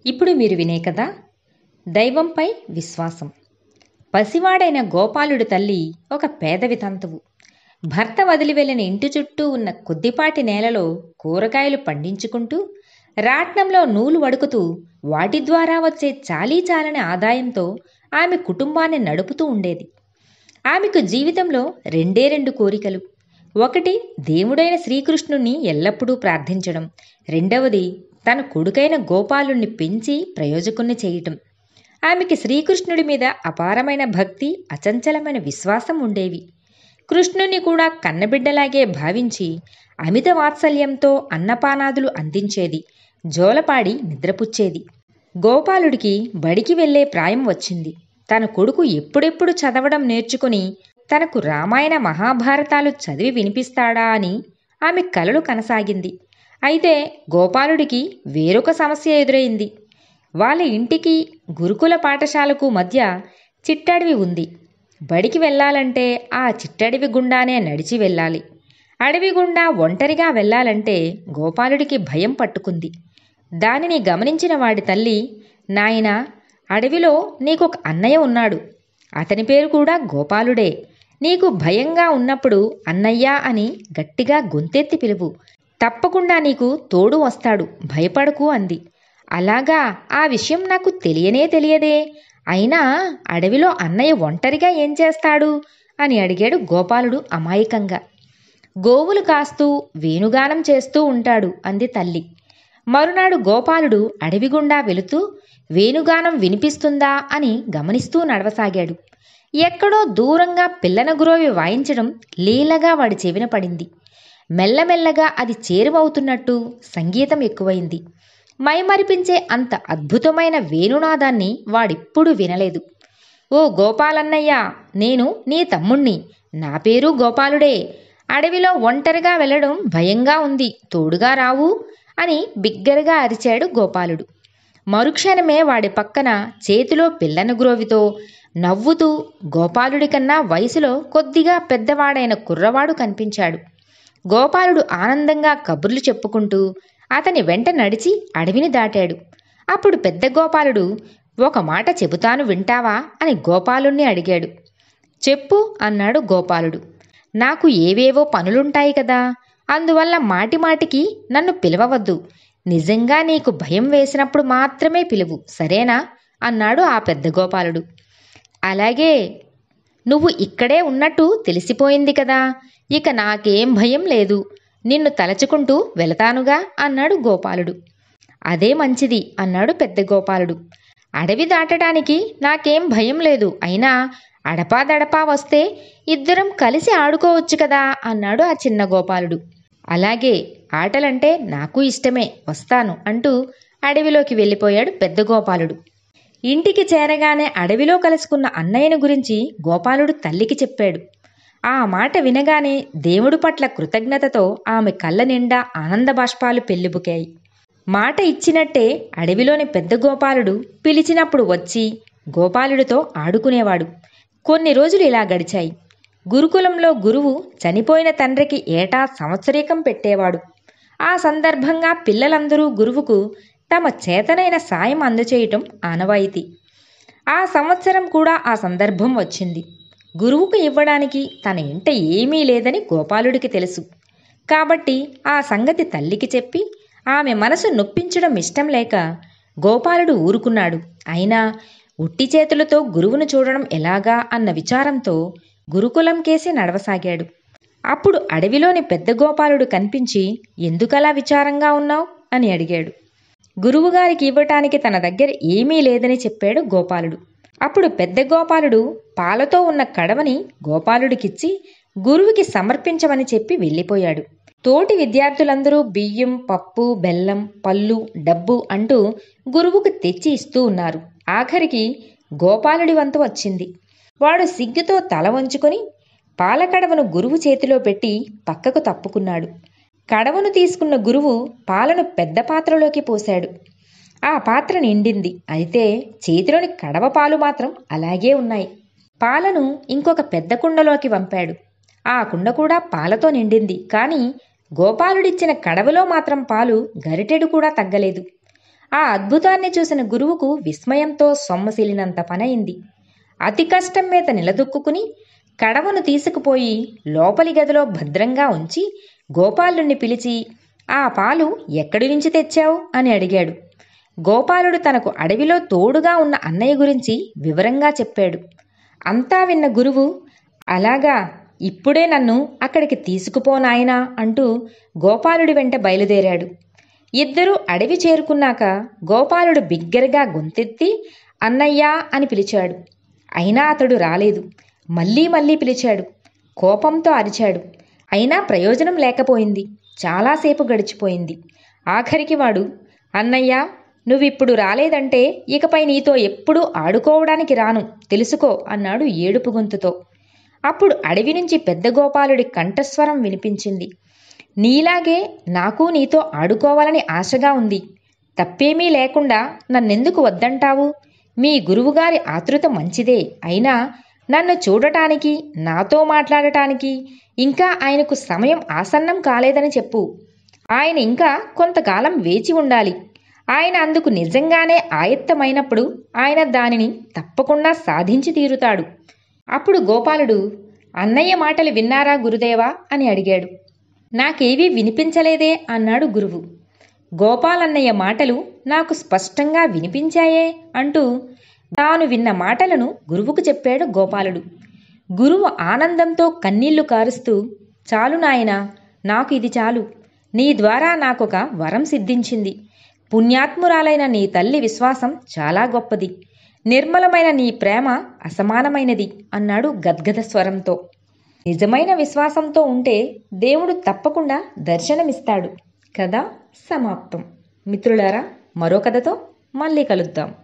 ఇప్పుడు మీరు వినే కథ దైవంపై విశ్వాసం. పసివాడైన గోపాలుడి తల్లి ఒక పేద వితంతువు. భర్త వదిలి వెళ్ళిన ఇంటి చుట్టూ ఉన్న కొద్దిపాటి నేలలో కూరగాయలు పండించుకుంటూ, రాట్నంలో నూలు వడుకుతూ, వాటి ద్వారా వచ్చే చాలీచాలని ఆదాయంతో ఆమె కుటుంబాన్ని నడుపుతూ ఉండేది. ఆమెకు జీవితంలో రెండు కోరికలు. ఒకటి, దేవుడైన శ్రీకృష్ణుణ్ణి ఎల్లప్పుడూ ప్రార్థించడం. రెండవది, తన కొడుకైన గోపాలుణ్ణి పెంచి ప్రయోజకుణ్ణి చేయటం. ఆమెకి శ్రీకృష్ణుడి మీద అపారమైన భక్తి, అచంచలమైన విశ్వాసం ఉండేవి. కృష్ణుణ్ణి కూడా కన్నబిడ్డలాగే భావించి అమిత వాత్సల్యంతో అన్నపానాదులు అందించేది. జోలపాడి నిద్రపుచ్చేది. గోపాలుడికి బడికి వెళ్లే ప్రాయం వచ్చింది. తన కొడుకు ఎప్పుడెప్పుడు చదవడం నేర్చుకుని తనకు రామాయణ మహాభారతాలు చదివి వినిపిస్తాడా అని ఆమె కలలు కనసాగింది. అయితే గోపాలుడికి వేరొక సమస్య ఎదురైంది. వాళ్ళ ఇంటికి గురుకుల పాఠశాలకు మధ్య చిట్టడవి ఉంది. బడికి వెళ్ళాలంటే ఆ చిట్టడవి గుండానే నడిచి వెళ్ళాలి. అడవి గుండా ఒంటరిగా వెళ్ళాలంటే గోపాలుడికి భయం పట్టుకుంది. దానిని గమనించిన వాడి తల్లి, నాయనా, అడవిలో నీకొక అన్నయ్య ఉన్నాడు. అతని పేరు కూడా గోపాలుడే. నీకు భయంగా ఉన్నప్పుడు అన్నయ్య అని గట్టిగా గొంతెత్తి పిలువు. తప్పకుండా నీకు తోడు వస్తాడు, భయపడకు అంది. అలాగా? ఆ విషయం నాకు తెలియదే. అయినా అడవిలో అన్నయ్య ఒంటరిగా ఏం చేస్తాడు అని అడిగాడు గోపాలుడు అమాయకంగా. గోవులు కాస్తూ వేణుగానం చేస్తూ ఉంటాడు అంది తల్లి. మరునాడు గోపాలుడు అడవి గుండా వెళుతూ వేణుగానం వినిపిస్తుందా అని గమనిస్తూ నడవసాగాడు. ఎక్కడో దూరంగా పిల్లన గురోవి వాయించడం లీలగా వాడి చెవిన పడింది. మెల్లమెల్లగా అది చేరువవుతున్నట్టు సంగీతం ఎక్కువైంది. మైమరిపించే అంత అద్భుతమైన వేణునాదాన్ని వాడిప్పుడు వినలేదు. ఓ గోపాలన్నయ్య, నేను నీ తమ్ముణ్ణి. నా పేరు గోపాలుడే. అడవిలో ఒంటరిగా వెళ్ళడం భయంగా ఉంది, తోడుగా రావు అని బిగ్గరగా అరిచాడు గోపాలుడు. మరుక్షణమే వాడి పక్కన చేతిలో పిల్లన గురోవితో నవ్వుతూ గోపాలుడి కన్నా వయసులో కొద్దిగా పెద్దవాడైన కుర్రవాడు కనిపించాడు. గోపాలుడు ఆనందంగా కబుర్లు చెప్పుకుంటూ అతని వెంట నడిచి అడవిని దాటాడు. అప్పుడు పెద్ద గోపాలుడు, ఒక మాట చెబుతాను, వింటావా అని గోపాలుణ్ణి అడిగాడు. చెప్పు అన్నాడు గోపాలుడు. నాకు ఏవేవో పనులుంటాయి కదా, అందువల్ల మాటిమాటికి నన్ను పిలవవద్దు. నిజంగా నీకు భయం వేసినప్పుడు మాత్రమే పిలువు, సరేనా అన్నాడు ఆ పెద్ద గోపాలుడు. అలాగే, నువ్వు ఇక్కడే ఉన్నట్టు తెలిసిపోయింది కదా, ఇక నాకేం భయం లేదు. నిన్ను తలచుకుంటూ వెళతానుగా అన్నాడు గోపాలుడు. అదే మంచిది అన్నాడు పెద్ద గోపాలుడు. అడవి దాటడానికి నాకేం భయం లేదు. అయినా అడపాదడపా వస్తే ఇద్దరం కలిసి ఆడుకోవచ్చు కదా అన్నాడు ఆ చిన్న గోపాలుడు. అలాగే, ఆటలంటే నాకు ఇష్టమే, వస్తాను అంటూ అడవిలోకి వెళ్ళిపోయాడు పెద్ద గోపాలుడు. ఇంటికి చేరగానే అడవిలో కలుసుకున్న అన్నయ్యను గురించి గోపాలుడు తల్లికి చెప్పాడు. ఆ మాట వినగానే దేవుడి పట్ల కృతజ్ఞతతో ఆమె కళ్ళ నిండా ఆనంద బాష్పాలు పెళ్లిబుకాయి. మాట ఇచ్చినట్టే అడవిలోని పెద్ద గోపాలుడు పిలిచినప్పుడు వచ్చి గోపాలుడితో ఆడుకునేవాడు. కొన్ని రోజులు ఇలా గడిచాయి. గురుకులంలో గురువు చనిపోయిన తండ్రికి ఏటా సంవత్సరీకం పెట్టేవాడు. ఆ సందర్భంగా పిల్లలందరూ గురువుకు తమ చేతనైన సాయం అందచేయటం ఆనవాయితీ. ఆ సంవత్సరం కూడా ఆ సందర్భం వచ్చింది. గురువుకు ఇవ్వడానికి తన ఇంట ఏమీ లేదని గోపాలుడికి తెలుసు. కాబట్టి ఆ సంగతి తల్లికి చెప్పి ఆమె మనసు నొప్పించడం ఇష్టం లేక గోపాలుడు ఊరుకున్నాడు. అయినా ఉట్టి చేతులతో గురువును చూడడం ఎలాగా అన్న విచారంతో గురుకులం కేసి నడవసాగాడు. అప్పుడు అడవిలోని పెద్ద గోపాలుడు కనిపించి, ఎందుకలా విచారంగా ఉన్నావు అని అడిగాడు. గురువుగారికి ఇవ్వటానికి తన దగ్గర ఏమీ లేదని చెప్పాడు గోపాలుడు. అప్పుడు పెద్ద గోపాలుడు పాలతో ఉన్న కడవని గోపాలుడికిచ్చి గురువుకి సమర్పించమని చెప్పి వెళ్ళిపోయాడు. తోటి విద్యార్థులందరూ బియ్యం, పప్పు, బెల్లం, పళ్ళు, డబ్బు అంటూ గురువుకు తెచ్చి ఇస్తూ ఉన్నారు. ఆఖరికి గోపాలుడి వంతు వచ్చింది. వాడు సిగ్గుతో తల వంచుకొని పాలకడవను గురువు చేతిలో పెట్టి పక్కకు తప్పుకున్నాడు. కడవను తీసుకున్న గురువు పాలను పెద్ద పాత్రలోకి పోశాడు. ఆ పాత్ర నిండింది. అయితే చేతిలోని కడవ పాలు మాత్రం అలాగే ఉన్నాయి. పాలను ఇంకొక పెద్ద కుండలోకి వంపాడు. ఆ కుండ కూడా పాలతో నిండింది. కానీ గోపాలుడిచ్చిన కడవలో మాత్రం పాలు గరిటెడు కూడా తగ్గలేదు. ఆ అద్భుతాన్ని చూసిన గురువుకు విస్మయంతో సొమ్మసిలినంత పనయింది. అతి కష్టం మీద నిలదొక్కుని కడవను తీసుకుపోయి లోపలి గదిలో భద్రంగా ఉంచి గోపాలుణ్ణి పిలిచి, ఆ పాలు ఎక్కడి నుంచి తెచ్చావు అని అడిగాడు. గోపాలుడు తనకు అడవిలో తోడుగా ఉన్న అన్నయ్య గురించి వివరంగా చెప్పాడు. అంతా విన్న గురువు, అలాగా, ఇప్పుడే నన్ను అక్కడికి తీసుకుపో నాయనా అంటూ గోపాలుడి వెంట బయలుదేరాడు. ఇద్దరూ అడవి చేరుకున్నాక గోపాలుడు బిగ్గరగా గొంతెత్తి అన్నయ్యా అని పిలిచాడు. అయినా అతడు రాలేదు. మళ్ళీ మళ్ళీ పిలిచాడు. కోపంతో అరిచాడు. అయినా ప్రయోజనం లేకపోయింది. చాలాసేపు గడిచిపోయింది. ఆఖరికి వాడు, అన్నయ్యా, నువ్విప్పుడు రాలేదంటే ఇకపై నీతో ఎప్పుడూ ఆడుకోవడానికి రాను, తెలుసుకో అన్నాడు ఏడుపు గొంతుతో. అప్పుడు అడవి నుంచి పెద్ద గోపాలుడి కంఠస్వరం వినిపించింది. నీలాగే నాకు నీతో ఆడుకోవాలని ఆశగా ఉంది. తప్పేమీ లేకుండా నన్నెందుకు వద్దంటావు? మీ గురువుగారి ఆతృత మంచిదే. అయినా నన్ను చూడటానికి, నాతో మాట్లాడటానికి ఇంకా ఆయనకు సమయం ఆసన్నం కాలేదని చెప్పు. ఆయన ఇంకా కొంతకాలం వేచి ఉండాలి. ఆయన అందుకు నిజంగానే ఆయత్తమైనప్పుడు ఆయన దానిని తప్పకుండా సాధించి తీరుతాడు. అప్పుడు గోపాలుడు, అన్నయ్య మాటలు విన్నారా గురుదేవా అని అడిగాడు. నాకేవీ వినిపించలేదే అన్నాడు గురువు. గోపాలన్నయ్య మాటలు నాకు స్పష్టంగా వినిపించాయే అంటూ తాను విన్న మాటలను గురువుకు చెప్పాడు గోపాలుడు. గురువు ఆనందంతో కన్నీళ్లు కారుస్తూ, చాలు నాయనా, నాకు ఇది చాలు. నీ ద్వారా నాకొక వరం సిద్ధించింది. పుణ్యాత్మురాలైన నీ తల్లి విశ్వాసం చాలా గొప్పది. నిర్మలమైన నీ ప్రేమ అసమానమైనది అన్నాడు గద్గద స్వరంతో. నిజమైన విశ్వాసంతో ఉంటే దేవుడు తప్పకుండా దర్శనమిస్తాడు. కథ సమాప్తం. మిత్రులారా, మరో కథతో మళ్ళీ కలుద్దాం.